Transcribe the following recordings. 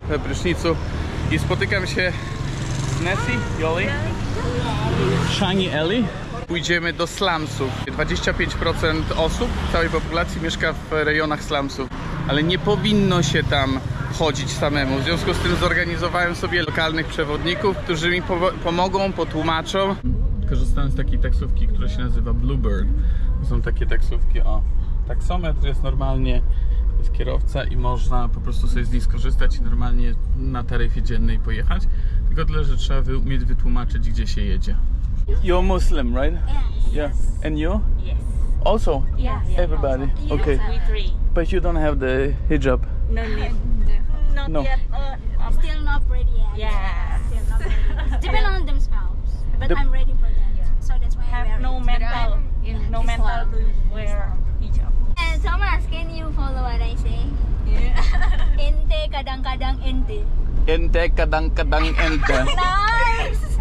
we prysznicu i spotykam się z Nessie, Joli, Shani, Ellie. Pójdziemy do slumsów. 25% osób całej populacji mieszka w rejonach slumsów, ale nie powinno się tam chodzić samemu. W związku z tym zorganizowałem sobie lokalnych przewodników, którzy mi pomogą, potłumaczą. Korzystałem z takiej taksówki, która się nazywa Bluebird. To są takie taksówki, o, taksometr jest normalnie, jest kierowca i można po prostu sobie z niej skorzystać i normalnie na taryfie dziennej pojechać. Tylko tyle, że trzeba umieć wytłumaczyć, gdzie się jedzie. You're Muslim, right? Yes. Yeah. And you? Yes. Also? Yeah. Everybody? Okay. We three. But you don't have the hijab? No need. Not No. yet. Still not ready yet. Yeah. Still not ready. Depend on themselves. But I'm ready for that. So that's why I wear Have no it. mental. No mental to wear hijab. And Thomas, can you follow what I say? Yeah. Ente kadang-kadang ente. Ente kadang-kadang ente. Nice!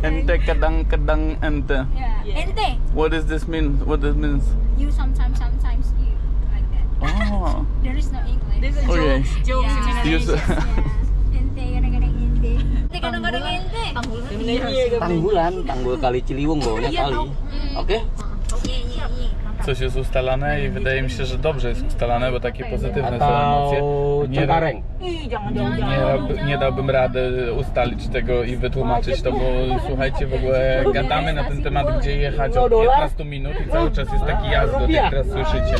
Ente kadang-kadang ente. Yeah. Ente. What does this mean? What does it means? You sometimes you. Like that. Oh. There is no English. This is Okay. jokes in Yeah. Indonesia. Yeah. Ente kadang-kadang ente. Ente kadang-kadang ente. Tanggul kali Ciliwung bawahnya kali. Oke? Coś jest ustalane i wydaje mi się, że dobrze jest ustalane, bo takie pozytywne są emocje. Cengkareng. Nie dałbym rady ustalić tego i wytłumaczyć to, bo słuchajcie, w ogóle gadamy na ten temat, gdzie jechać od 15 minut i cały czas jest taki jazdot, jak teraz słyszycie.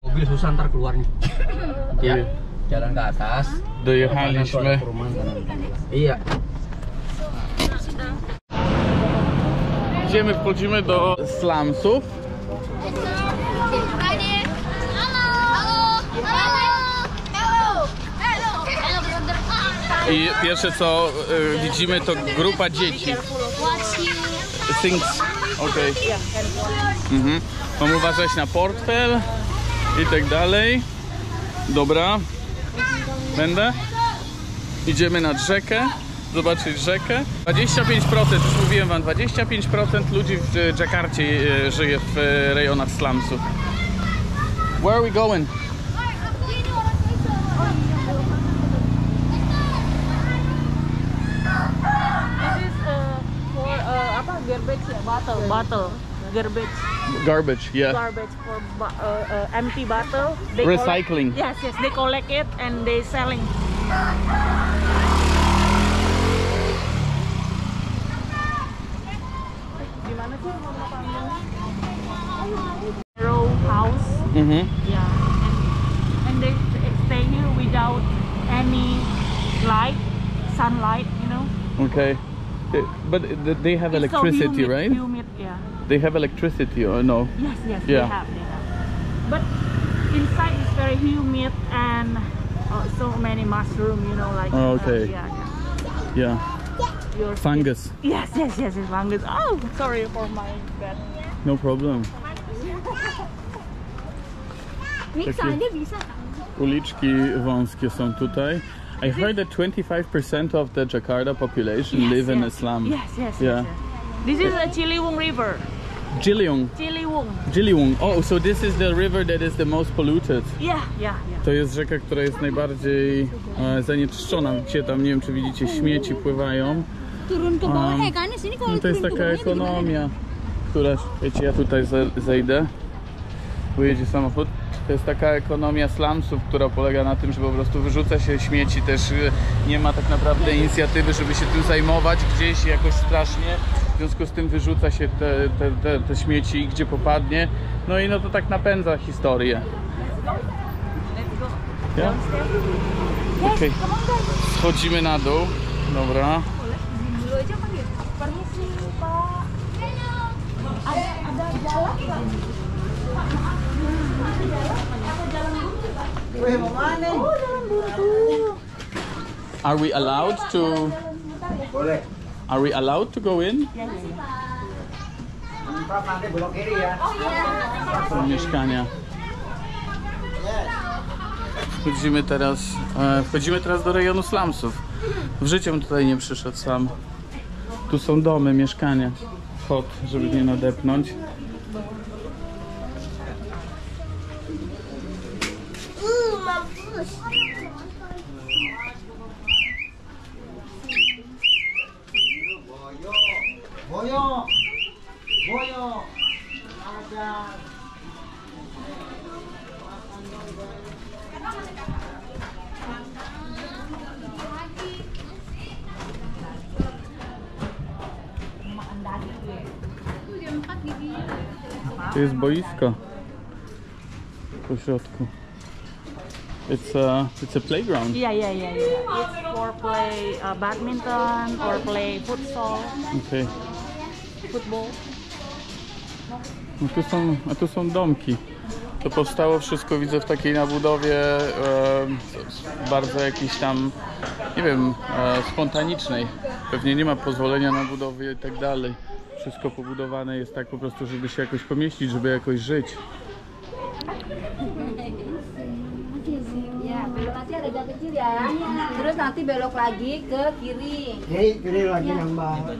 Mobil susah ntar keluarnya. Ya, jalan ke atas. Dojechaliśmy. Iya. Idziemy, wchodzimy do slumsów. I pierwsze co widzimy, to grupa dzieci. Things. Okej. Mam uważać na portfel i tak dalej. Dobra. Będę. Idziemy nad rzekę. Zobaczyć rzekę. 25%, już mówiłem wam, 25% ludzi w Dżakarcie żyje w rejonach slumsów. Where are we going? This is for apa garbage bottle. Garbage, yeah. Garbage for empty bottle. They Recycling. Yes, they collect it and they selling. Row house. Yeah, and they stay here without any light, sunlight, you know. Okay. But they have It's so electricity, humid, right? Humid, yeah. They have electricity or no? Yes, Yeah. they have. But inside is very humid and so many mushroom, you know, like. Oh, okay. Yeah. Yeah. Fungus. Yes, it's fungus. Oh, sorry for my bad. No problem. Uliczki wąskie są tutaj. I heard that 25% of the Jakarta population live in a slum. Yes. Yeah. This is a Ciliwung River. Jiliung. Jiliung. Oh, so this is the river that is the most polluted. Yeah. To jest rzeka, która jest najbardziej zanieczyszczona. Widzicie tam, nie wiem czy widzicie, śmieci pływają. No to jest taka ekonomia, która, wiecie, ja tutaj zejdę, pojedzie samochód. To jest taka ekonomia slumsów, która polega na tym, że po prostu wyrzuca się śmieci, też nie ma tak naprawdę inicjatywy, żeby się tym zajmować gdzieś jakoś strasznie. W związku z tym wyrzuca się te śmieci gdzie popadnie. No i no to tak napędza historię. Ja? Okej. Schodzimy na dół. Dobra. Are we allowed to? Are we allowed to go in? Do mieszkania. Wchodzimy teraz do rejonu slumsów. W życiu bym tutaj nie przyszedł sam. Tu są domy, mieszkania. Wchód, żeby nie nadepnąć. Boyo, boyo, ada. To jest boisko po środku. It's a playground. Yeah. It's for play badminton or play futsal, Okay. football. No tu są domki. To powstało wszystko, widzę, w takiej nabudowie bardzo jakiejś tam, nie wiem, spontanicznej. Pewnie nie ma pozwolenia na budowę i tak dalej. Wszystko pobudowane jest tak po prostu, żeby się jakoś pomieścić, żeby jakoś żyć. Ya, belok nanti ada gang kecil ya. Terus nanti belok lagi ke kiri. Kiri lagi nambah. This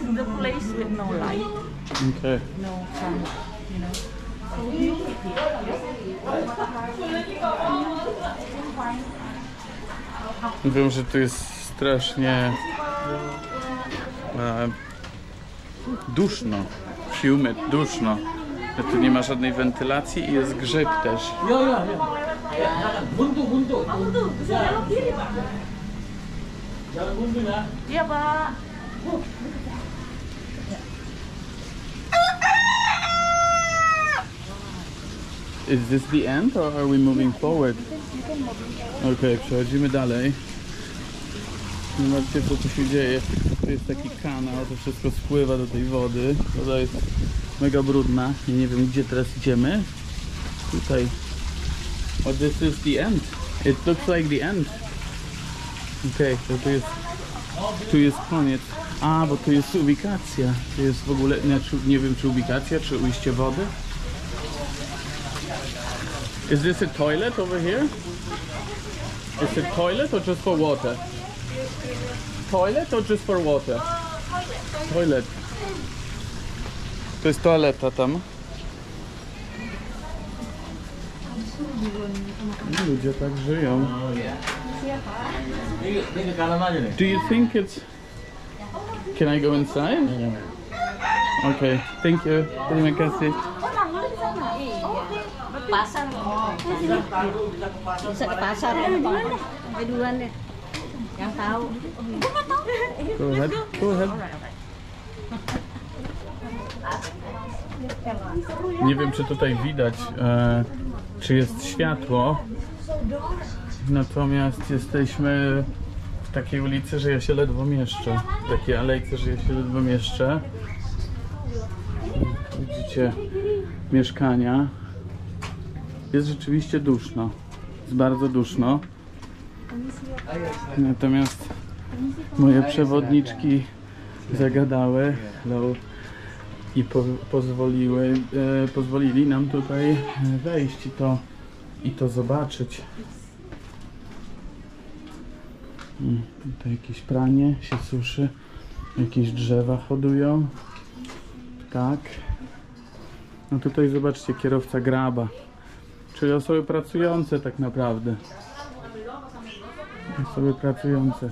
is the place with no light, Okay. no sun, you know. Wiem, że tu jest strasznie duszno, humid, duszno. Tu nie ma żadnej wentylacji i jest grzyb też. Buntu. Jangan buntu ya. Iya, Pak. Is this the end or are we moving forward? Okay, przechodzimy dalej. Zobaczcie, co tu się dzieje. Tu jest taki kanał, to wszystko spływa do tej wody. Woda jest mega brudna. Ja nie wiem, gdzie teraz idziemy. Tutaj. But this is the end. It looks like the end. Okay, to tu jest koniec. A, bo tu jest ubikacja. To jest w ogóle, nie wiem, czy ubikacja, czy ujście wody. Is this a toilet over here? Is it toilet or just for water? Toilet or just for water? Toilet. To jest toaleta tam. Ludzie tak żyją. Ini ke kanan aja nih. Do you think it's... Can I go inside? Okay, thank you. Terima kasih. Pasar. Bisa ke pasar. Duluan deh. Yang tahu. Go ahead. Go ahead. Nie wiem, czy tutaj widać, czy jest światło. Natomiast jesteśmy w takiej ulicy, że ja się ledwo mieszczę. W takiej alejce, że ja się ledwo mieszczę. Widzicie mieszkania. Jest rzeczywiście duszno. Jest bardzo duszno. Natomiast moje przewodniczki zagadały i pozwolili nam tutaj wejść i to zobaczyć. Tutaj jakieś pranie się suszy, jakieś drzewa hodują. Tak. No tutaj zobaczcie, kierowca graba, czyli osoby pracujące tak naprawdę. Osoby pracujące.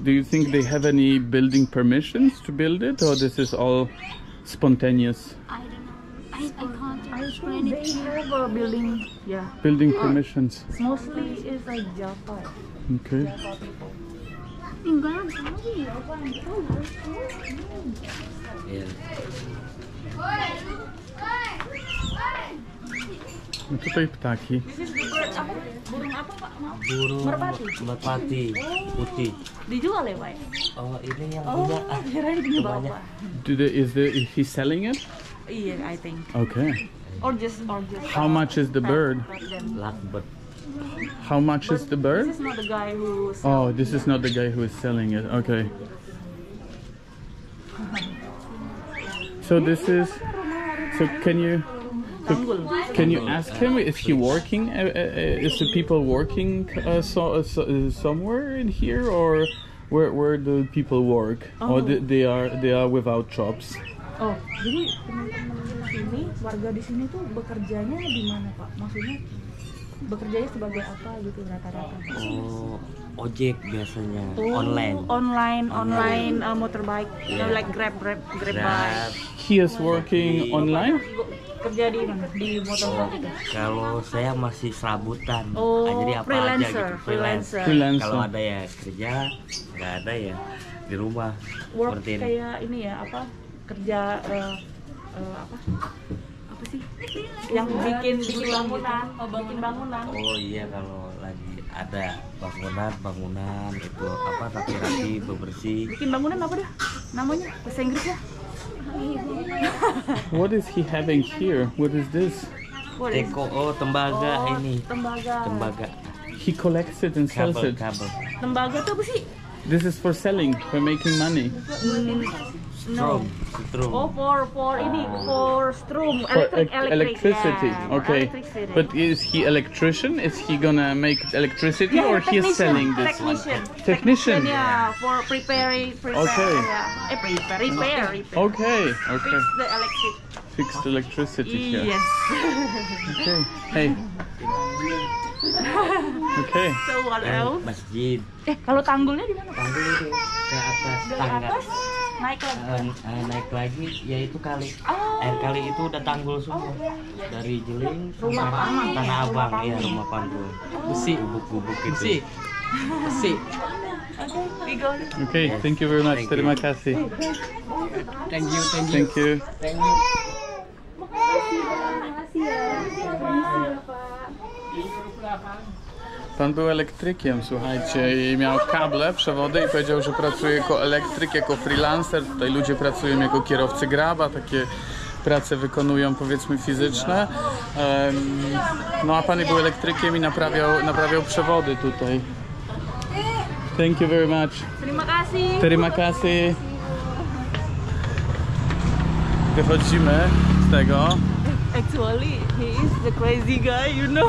Do you think they have any building permissions to build it, or this is all spontaneous? I don't know. I can't explain it. They have a building, yeah. Building permissions. Mostly is like Java. Okay. Tinggal lagi. No tutaj ptaki. This is the bird. Apa? Burung apa, Pak? Burung Merpati. merpati putih. Dijual ya, Pak? Oh, ini yang Oh, punya. kirain punya Banyak. Bapak. Is he selling it? Iya, I think. Okay. Or just. How much is the bird? Lovebird. How much is the bird? This is not the guy who. Oh, this is not the guy who is selling it. Okay. So this is. So can you ask him? Is he working? Is the people working somewhere in here, or Where do people work? Or they are without jobs? Oh, jadi teman-teman sini, warga di sini tuh bekerjanya di mana Pak? Maksudnya bekerjanya sebagai apa gitu rata-rata? Oh, ojek biasanya. Oh, online motorbike, Yeah. like Grab bike. He is working online? Kerja di mana? Di motorbike itu. Kalau saya masih serabutan. Oh, jadi apa aja freelancer, gitu. freelancer. Freelancer. Kalau ada ya kerja, nggak ada ya di rumah. Work Seperti ini. kayak ini ya apa? Kerja apa sih? Yang bikin bangunan, bikin bangunan. Oh iya, kalau lagi ada bangunan itu apa rapi-rapi bebersih. Bikin bangunan apa dah? Namanya bahasa Inggrisnya? What is he having here? What is this? What is- Teko, oh tembaga ini. Tembaga. He collects it and sells it. Kabel. Tembaga tuh apa sih? This is for selling, for making money. No. Strom. Oh, for ini, for strum, For electricity. electricity. Yeah, Okay. electricity. But is he electrician? Is he gonna make electricity Yeah, or he is technician, selling this one? Technician. Yeah, for prepare. Okay. Yeah. Repair. Okay. Okay. Fix the electric. Fixed electricity here. Yes. Okay. Hey. Okay. So what else? Masjid. Kalau tanggulnya di mana? Tanggul itu ke atas Dari tangga. atas naik lagi. Naik lagi yaitu kali. Oh. Air kali itu udah tanggul semua. Dari Jeling Rumah sampai Panggung. Tanah Rumah Abang, Panggung. ya rumah panggung. Besi, gubuk-gubuk itu. Besi. Okay, we go. Okay. Thank you very much. Thank you. Terima kasih. Thank you. Thank you. Pan był elektrykiem, słuchajcie, i miał kable, przewody i powiedział, że pracuje jako elektryk, jako freelancer. Tutaj ludzie pracują jako kierowcy Graba, takie prace wykonują, powiedzmy, fizyczne. No a pan był elektrykiem i naprawiał przewody tutaj. Thank you very much. Terima kasih. Terima kasih. Wychodzimy z tego. Actually, he is the crazy guy, you know.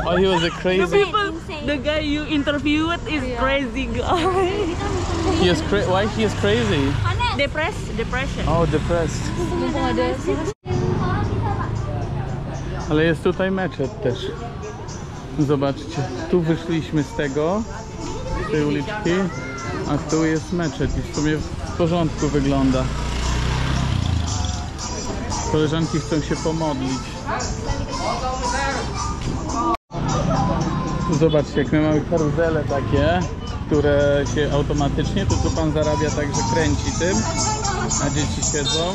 Oh, he was a The crazy. people, the guy you interviewed is crazy guy. He is why he is crazy? Depression. Oh, depressed. Ale jest tutaj meczet też. Zobaczcie, tu wyszliśmy z tej uliczki, a tu jest meczet i w sumie w porządku wygląda. Koleżanki chcą się pomodlić. Tu zobaczcie, jak my mamy karuzele takie, które się automatycznie, to tu pan zarabia tak, że kręci tym, a dzieci siedzą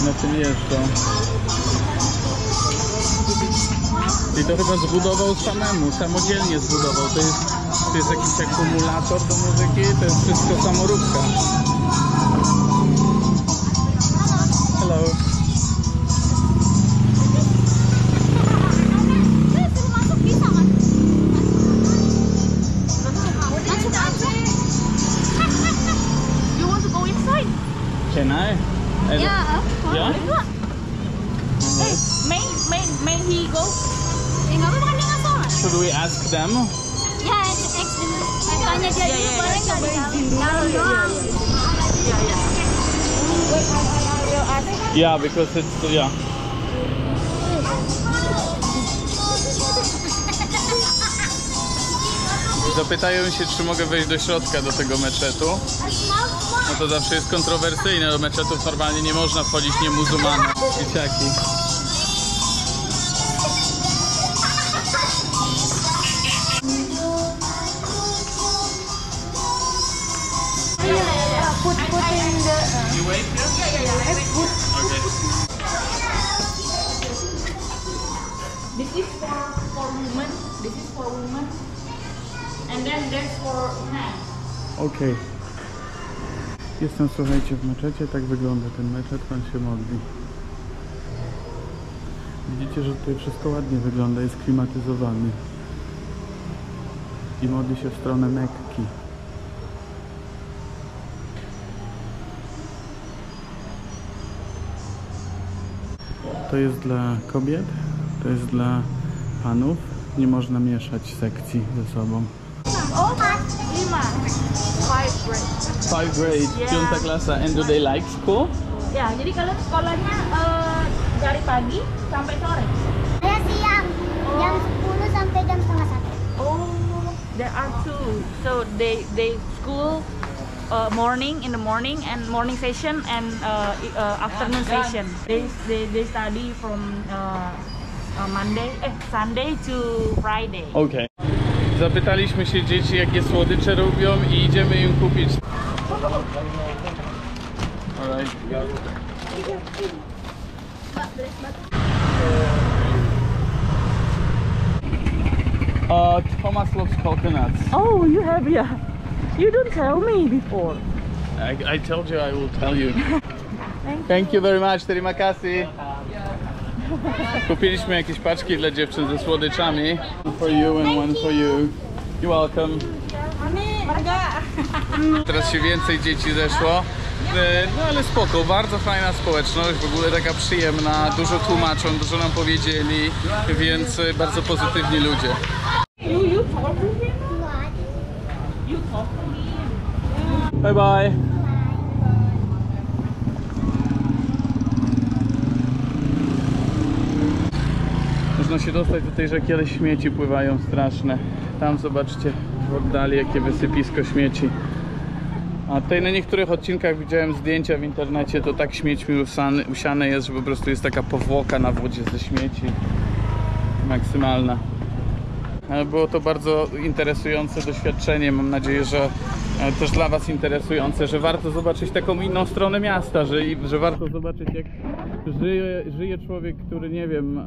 i na tym jeżdżą. I to chyba zbudował samodzielnie zbudował. To jest jakiś akumulator do muzyki, to jest wszystko samoróbka. Hello. Masuk bisa kan? Masuk aja. You want to go inside? Can I? Ya. Yeah? Hey, may he go? Nggak apa-apa kan dia nggak sholat. Should we ask them? Ya, tanya dia dulu boleh nggak di dalam doang. Yeah, because it's yeah. Zapytają się, czy mogę wejść do środka do tego meczetu. No to zawsze jest kontrowersyjne, do meczetów normalnie nie można wchodzić niemuzułmanom. Dzieciaki. Put in the. You wait here? Okay. This is for women. This is for women. And then there's for men. Okej. Jestem, słuchajcie, w meczecie. Tak wygląda ten meczet. Pan się modli. Widzicie, że tutaj wszystko ładnie wygląda. Jest klimatyzowany. I modli się w stronę Mekki. To jest dla kobiet. To jest dla panów. nie można mieszać sekcji ze sobą. 5 grade. 5 grade, Yeah. piąta klasa. And do they like school? Ya, jadi kalian sekolahnya dari pagi sampai sore. Saya siang jam 10 sampai jam setengah 1. Oh, there are two. So they school morning in the morning and morning session and afternoon session. They study from Sunday to Friday. Okej. Zapytaliśmy się dzieci, jakie słodycze lubią i idziemy im kupić. Alright. Thomas loves coconuts. Oh, you have, yeah. You don't tell me before. I told you I will tell you. Thank you very much, terima kasih. Kupiliśmy jakieś paczki dla dziewczyn ze słodyczami. One for you and one for you. You're welcome. Teraz się więcej dzieci zeszło. No ale spoko, bardzo fajna społeczność, w ogóle taka przyjemna, dużo tłumaczą, dużo nam powiedzieli, więc bardzo pozytywni ludzie. You talk to him? You talk to him? Bye bye. Można się dostać do tej rzeki, ale śmieci pływają straszne. Tam zobaczcie w oddali jakie wysypisko śmieci. A tutaj na niektórych odcinkach widziałem zdjęcia w internecie, to tak śmiećmi usiane jest, że po prostu jest taka powłoka na wodzie ze śmieci. Maksymalna. Ale było to bardzo interesujące doświadczenie, mam nadzieję, że też dla Was interesujące, że warto zobaczyć taką inną stronę miasta, że warto zobaczyć jak żyje człowiek, który nie wiem,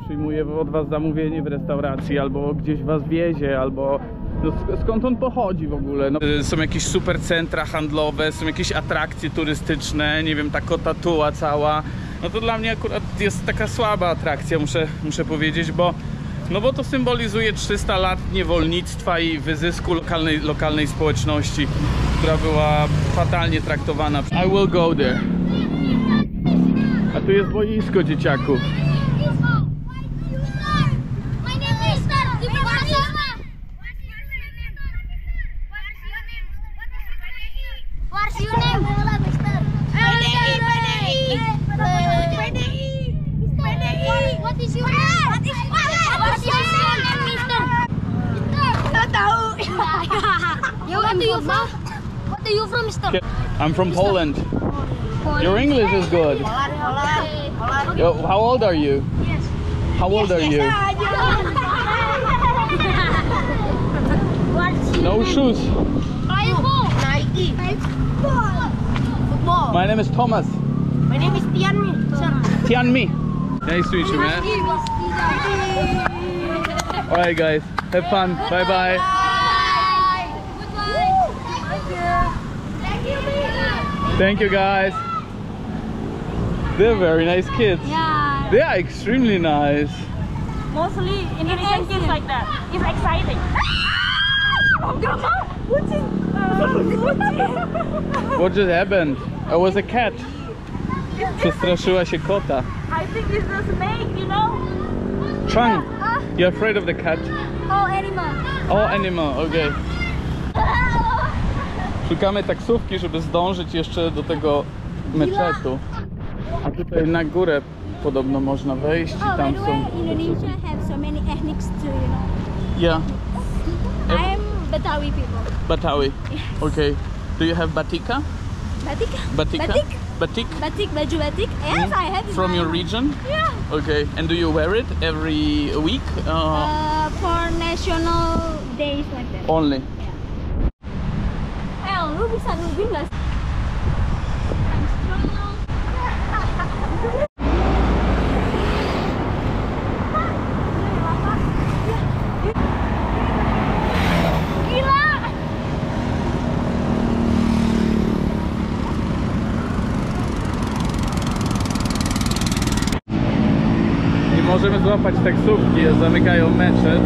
przyjmuje od Was zamówienie w restauracji, albo gdzieś Was wiezie, albo no, skąd on pochodzi w ogóle. No, są jakieś super centra handlowe, są jakieś atrakcje turystyczne, nie wiem, ta Kota Tua cała. No to dla mnie akurat jest taka słaba atrakcja, muszę powiedzieć, bo to symbolizuje 300 lat niewolnictwa i wyzysku lokalnej społeczności, która była fatalnie traktowana. I will go there. A tu jest boisko dzieciaków. What are you from, Mister? I'm from Poland. Your English is good. Yo, how old are you? How old are you? No shoes. Nike. Football. My name is Thomas. My name is Tianmi. Tianmi. Nice to meet you, man. Alright guys, have fun. Bye bye. Thank you guys. They're very nice kids. Yeah. They are extremely nice. Mostly Indonesian kids like that. It's exciting. What just happened? I was a cat. Przestraszyła się kota. I think it's a snake, you know? Chang, you're afraid of the cat? Oh, animal. Oh, animal, okay. Szukamy taksówki, żeby zdążyć jeszcze do tego meczetu. A tutaj na górę podobno można wejść i tam są... Indonesia have so many ethnics too, you know. Yeah, I am Betawi people. Batawi. Okay. Do you have batika? Batik? Batika? Batik? Batik? Batik, baju batik. Yes, I have. in From my- your region? Yeah. Okay. And do you wear it every week? For national days like that. Only. Lu bisa nungguin nggak sih? Nie możemy złapać taksówki, zamykają meczet.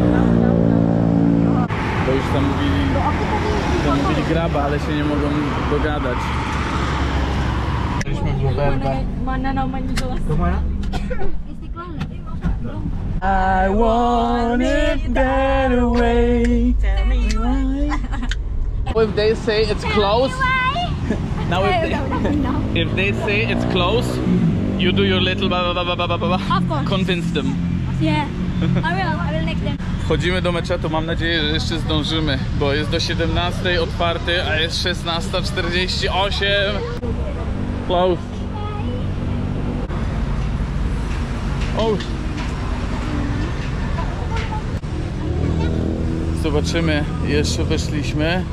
Bo już zamówili graba, ale się nie mogą dogadać. Mana namanya jelas. Kemana? Istiqlal. I want it that way. Tell me If they say it's close, now if they say it's close, you do your little blah blah blah blah blah blah. Of course. Convince them. Yeah. I will next them. Wchodzimy do meczetu, mam nadzieję, że jeszcze zdążymy, bo jest do 17 otwarty, a jest 16:48. Close. Oh. Zobaczymy, jeszcze weszliśmy.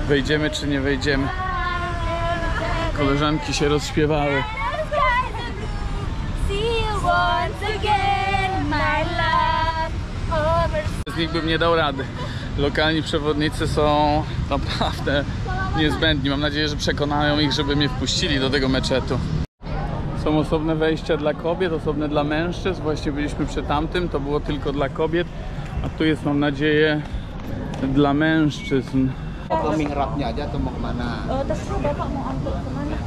Wejdziemy czy nie wejdziemy. Koleżanki się rozśpiewały. See you once again, my love. Z nich bym nie dał rady. Lokalni przewodnicy są naprawdę niezbędni. Mam nadzieję, że przekonają ich, żeby mnie wpuścili do tego meczetu. Są osobne wejścia dla kobiet, osobne dla mężczyzn. Właśnie byliśmy przy tamtym, to było tylko dla kobiet. A tu jest, mam nadzieję, dla mężczyzn. Ke mihrabnya aja atau mau kemana? Terserah Bapak mau angkut kemana?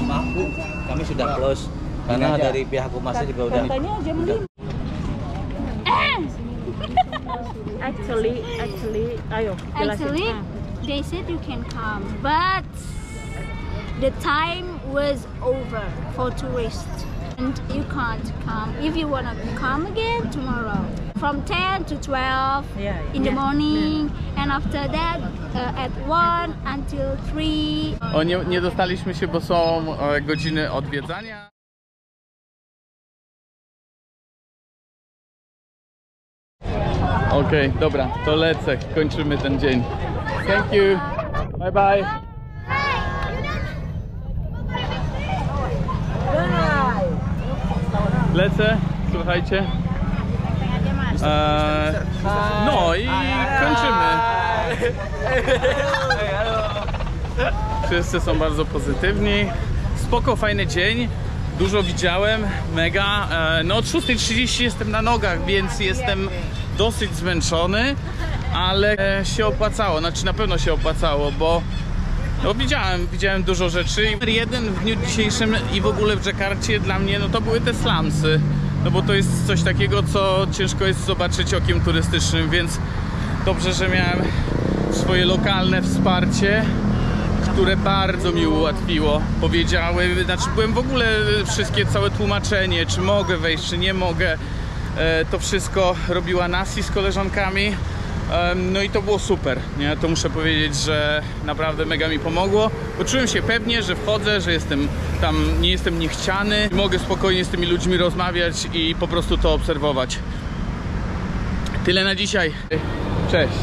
Maaf Bu, kami sudah close karena dari pihak humasnya juga udah. Katanya jam 5. Actually, ayo jelasin. Actually, they said you can come, but the time was over for tourists, and you can't come. If you wanna come again tomorrow, from 10 to 12 in the morning, and after that at 1 until 3. O, nie dostaliśmy się, bo są godziny odwiedzania. Okej, dobra, to lecę, kończymy ten dzień. Thank you, bye bye. Lecę, słuchajcie. No i kończymy. Wszyscy są bardzo pozytywni. Spoko, fajny dzień. Dużo widziałem, mega. No od 6:30 jestem na nogach, więc jestem dosyć zmęczony, ale się opłacało, znaczy na pewno się opłacało, bo no widziałem dużo rzeczy. Jeden w dniu dzisiejszym i w ogóle w Dżakarcie dla mnie no to były te slumsy. No bo to jest coś takiego, co ciężko jest zobaczyć okiem turystycznym, więc dobrze, że miałem swoje lokalne wsparcie, które bardzo mi ułatwiło. Powiedziały, znaczy byłem w ogóle całe tłumaczenie, czy mogę wejść, czy nie mogę. To wszystko robiła Nasi z koleżankami. No i to było super, nie? To muszę powiedzieć, że naprawdę mega mi pomogło. Poczułem się pewnie, że wchodzę, że jestem tam, nie jestem niechciany. Mogę spokojnie z tymi ludźmi rozmawiać i po prostu to obserwować. Tyle na dzisiaj. Cześć.